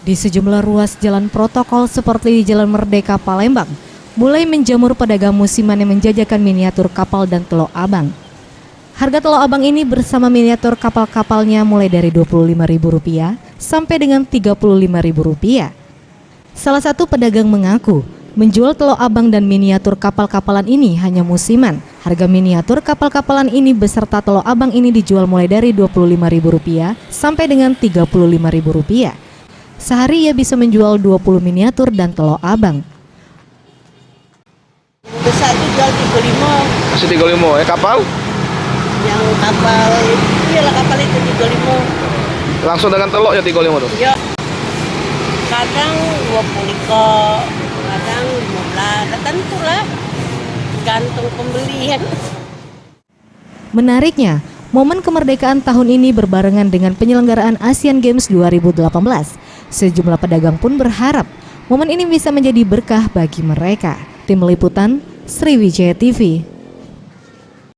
Di sejumlah ruas jalan protokol seperti di Jalan Merdeka Palembang, mulai menjamur pedagang musiman yang menjajakan miniatur kapal dan telur abang. Harga telur abang ini bersama miniatur kapal-kapalnya mulai dari Rp25.000 sampai dengan Rp35.000. Salah satu pedagang mengaku, menjual telur abang dan miniatur kapal-kapalan ini hanya musiman. Harga miniatur kapal-kapalan ini beserta telur abang ini dijual mulai dari Rp25.000 sampai dengan Rp35.000. Sehari ia bisa menjual 20 miniatur dan telur abang. Yang besar itu jual 35. Masih 35 ya kapal? Yang kapal itu, iyalah kapal itu 35. Langsung dengan telur ya 35 tuh? Ya. Kadang 20 kok, kadang 15, tentulah gantung pembelian. Menariknya, momen kemerdekaan tahun ini berbarengan dengan penyelenggaraan Asian Games 2018. Sejumlah pedagang pun berharap momen ini bisa menjadi berkah bagi mereka. Tim Liputan, Sriwijaya TV.